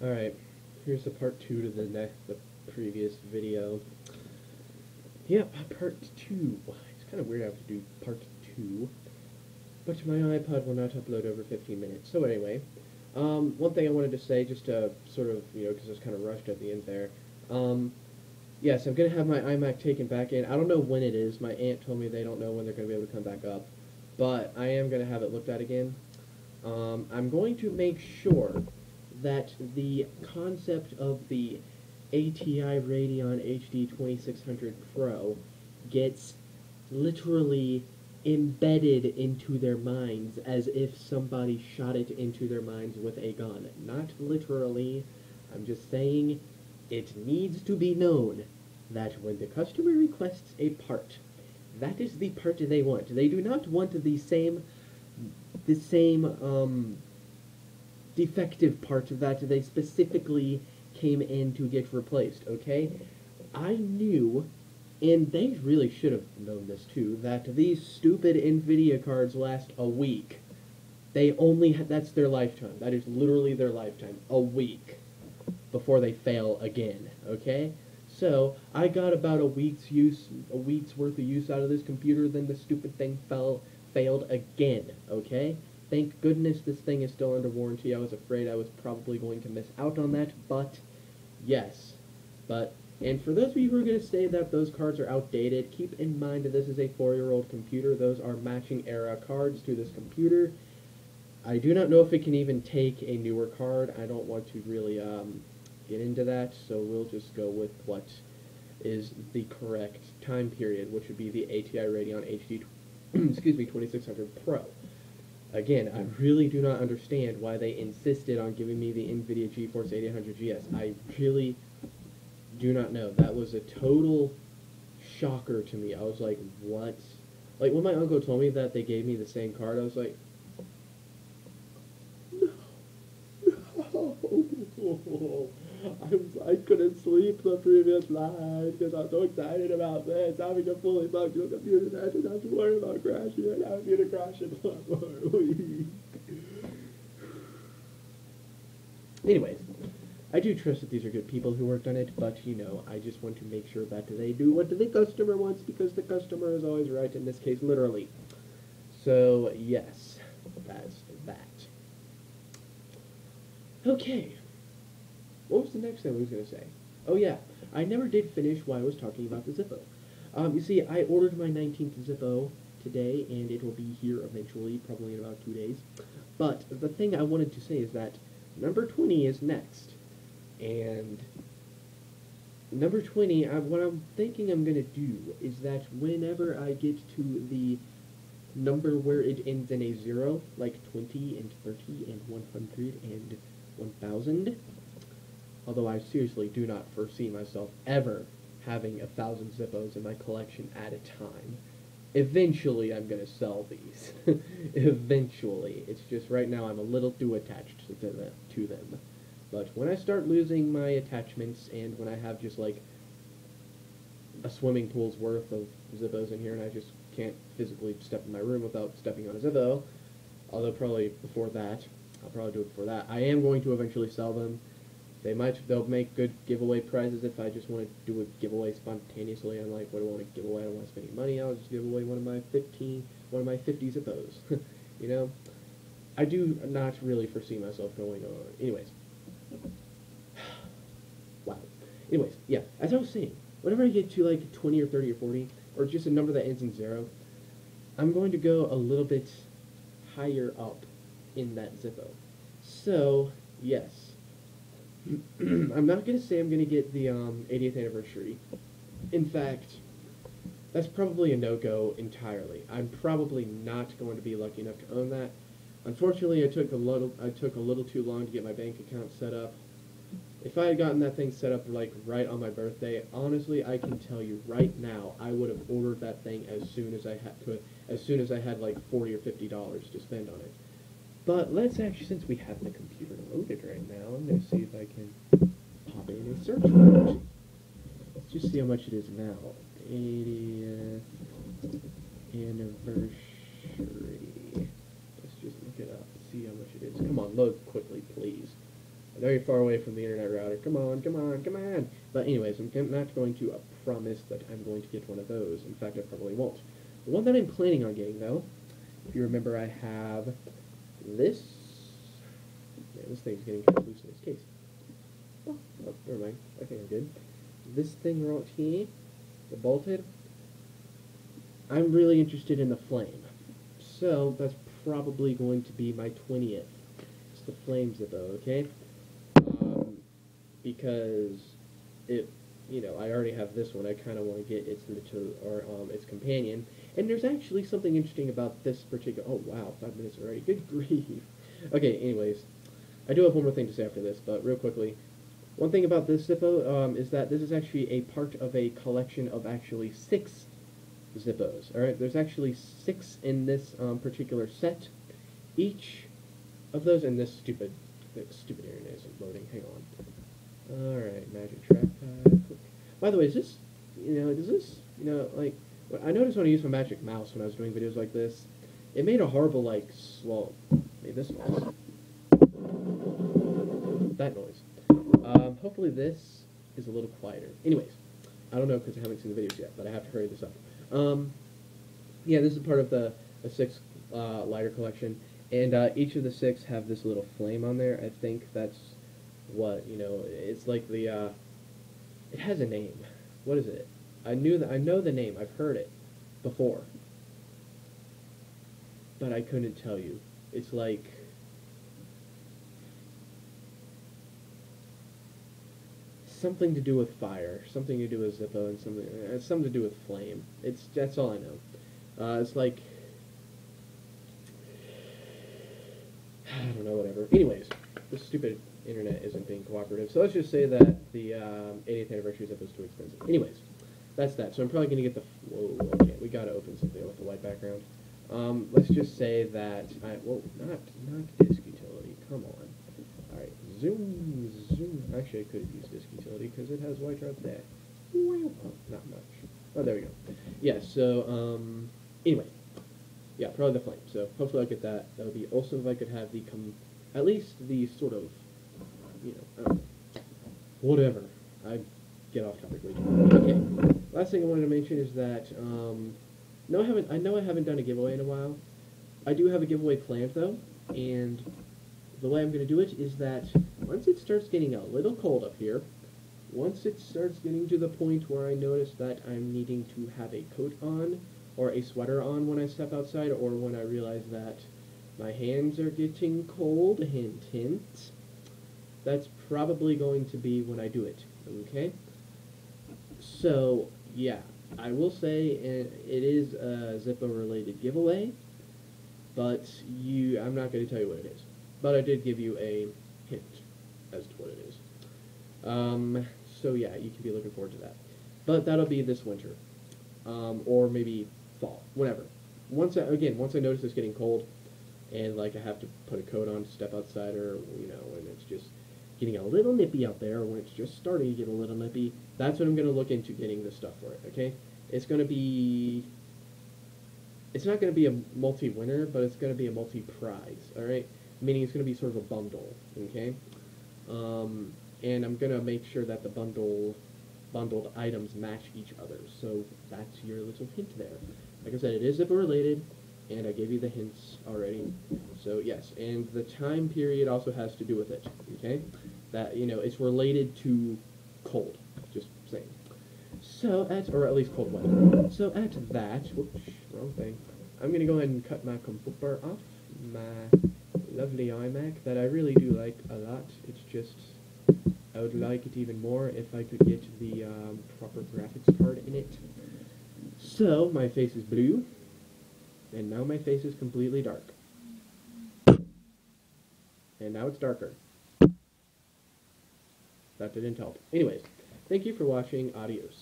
Alright, here's the part 2 to the previous video. Yep, part 2. It's kind of weird I have to do part 2, but my iPod will not upload over 15 minutes. So anyway, one thing I wanted to say, just to sort of, because I was kind of rushed at the end there. Yes, I'm going to have my iMac taken back in. I don't know when it is. My aunt told me they don't know when they're going to be able to come back up, but I am going to have it looked at again. I'm going to make sure that the concept of the ATI Radeon HD 2600 Pro gets literally embedded into their minds as if somebody shot it into their minds with a gun. Not literally. I'm just saying it needs to be known that when the customer requests a part, that is the part they want. They do not want the same defective part that they specifically came in to get replaced, okay? I knew, and they really should have known this too, that these stupid NVIDIA cards last a week. That's their lifetime. That is literally their lifetime. A week before they fail again, okay? So, I got about a week's worth of use out of this computer, then the stupid thing failed again, okay? Thank goodness this thing is still under warranty. I was afraid I was probably going to miss out on that, but yes. And for those of you who are going to say that those cards are outdated, keep in mind that this is a 4-year-old computer. Those are matching era cards to this computer. I do not know if it can even take a newer card. I don't want to really get into that, so we'll just go with what is the correct time period, which would be the ATI Radeon HD 2600 Pro. Again, I really do not understand why they insisted on giving me the NVIDIA GeForce 8800 GS. I really do not know. That was a total shocker to me. I was like, what? Like, when my uncle told me that they gave me the same card, I was like, no. I couldn't sleep the previous night because I'm so excited about this. Having a fully functional computer that I didn't have to worry about crashing and having me to crash it for a week. Anyways, I do trust that these are good people who worked on it, but, I just want to make sure that they do what the customer wants because the customer is always right, in this case, literally. So, yes, that's that. Okay. What was the next thing I was going to say? Oh yeah, I never did finish why I was talking about the Zippo. You see, I ordered my 19th Zippo today, and it will be here eventually, probably in about 2 days. But the thing I wanted to say is that number 20 is next. And number 20, what I'm thinking I'm going to do is that whenever I get to the number where it ends in a 0, like 20 and 30 and 100 and 1000, although I seriously do not foresee myself ever having 1,000 Zippos in my collection at a time. Eventually, I'm going to sell these. Eventually. It's just right now I'm a little too attached to them. But when I start losing my attachments and when I have just like a swimming pool's worth of Zippos in here and I just can't physically step in my room without stepping on a Zippo, although probably before that, I'll probably do it before that, I am going to eventually sell them. They'll make good giveaway prizes if I just want to do a giveaway spontaneously. I'm like, what do I want to give away? I don't want to spend any money. I'll just give away one of my 50 Zippos. I do not really foresee myself going on. Anyways. Wow. Anyways, yeah, as I was saying, whenever I get to like 20 or 30 or 40, or just a number that ends in 0, I'm going to go a little bit higher up in that Zippo. So, yes. I'm not going to say I'm going to get the 80th anniversary. In fact, that's probably a no-go entirely. I'm probably not going to be lucky enough to own that. Unfortunately, I took a little too long to get my bank account set up. If I had gotten that thing set up like right on my birthday, honestly, I can tell you right now, I would have ordered that thing as soon as I had like $40 or $50 to spend on it. But let's actually, since we have the computer loaded right now, I'm going to see if I can pop in a search for it. Let's just see how much it is now. 80th anniversary. Let's just look it up, see how much it is. Come on, load quickly, please. I know you're far away from the internet router. Come on, come on, come on. But anyways, I'm not going to promise that I'm going to get one of those. In fact, I probably won't. The one that I'm planning on getting, though, if you remember, I have this. Yeah, this thing's getting kind of loose in its case. Oh, never mind. I think I'm good. This thing right here, the bolted, I'm really interested in the flame. So that's probably going to be my 20th. It's the flame Zippo, okay? Because it, I already have this one. I kind of want to get its little, or its companion. And there's actually something interesting about this particular. Oh wow, 5 minutes already. Good grief. Okay, anyways, I do have one more thing to say after this, but real quickly, one thing about this Zippo is that this is actually a part of a collection of actually 6 Zippos. All right, there's actually 6 in this particular set. Each of those, and this stupid internet isn't loading. Hang on. Alright, magic trackpad. By the way, is this, does this, like, I noticed when I used my magic mouse when I was doing videos like this, it made a horrible, like, well, made this noise. That noise. Hopefully this is a little quieter. Anyways, I don't know because I haven't seen the videos yet, but I have to hurry this up. Yeah, this is part of the 6 lighter collection, and each of the 6 have this little flame on there. I think that's what, it's like the, it has a name. What is it? I know the name. I've heard it before, but I couldn't tell you. It's like, something to do with fire, something to do with Zippo, and something to do with flame. That's all I know. It's like, I don't know, whatever. Anyways, this stupid internet isn't being cooperative, so let's just say that the 80th anniversary Zippo is too expensive. Anyways, that's that. So I'm probably going to get the, whoa, okay, we got to open something with the white background. Let's just say that, not disk utility, come on. Alright, zoom. Actually, I could have used disk utility because it has white right there. Oh, not much. Oh, there we go. Yeah, so, anyway. Yeah, probably the flame. So hopefully I'll get that. That would be awesome if I could have at least the sort of, I don't know, whatever. I get off topic way too much. Okay. Last thing I wanted to mention is that, I know I haven't done a giveaway in a while. I do have a giveaway planned though, and the way I'm going to do it is that once it starts getting a little cold up here, once it starts getting to the point where I notice that I'm needing to have a coat on, or a sweater on when I step outside, or when I realize that my hands are getting cold, hint, hint, that's probably going to be when I do it, okay? So, yeah, I will say it is a Zippo-related giveaway, but I'm not going to tell you what it is. But I did give you a hint as to what it is. So yeah, you can be looking forward to that. But that'll be this winter, or maybe fall, whatever. Once I notice it's getting cold, and like I have to put a coat on to step outside, or when it's just getting a little nippy out there, or when it's just starting to get a little nippy, that's when I'm going to look into getting the stuff for it. Okay, it's not going to be a multi-winner, but it's going to be a multi-prize. All right, meaning it's going to be sort of a bundle. Okay, and I'm going to make sure that the bundled items match each other. So that's your little hint there. Like I said, it is Zippo related, and I gave you the hints already. So yes, and the time period also has to do with it. Okay, that it's related to cold. Just saying. So or at least cold weather. So at that, whoops, wrong thing. I'm gonna go ahead and cut my computer off. My lovely iMac that I really do like a lot. It's just I would like it even more if I could get the proper graphics card in it. So, my face is blue, and now my face is completely dark. And now it's darker. That didn't help. Anyways, thank you for watching. Adios.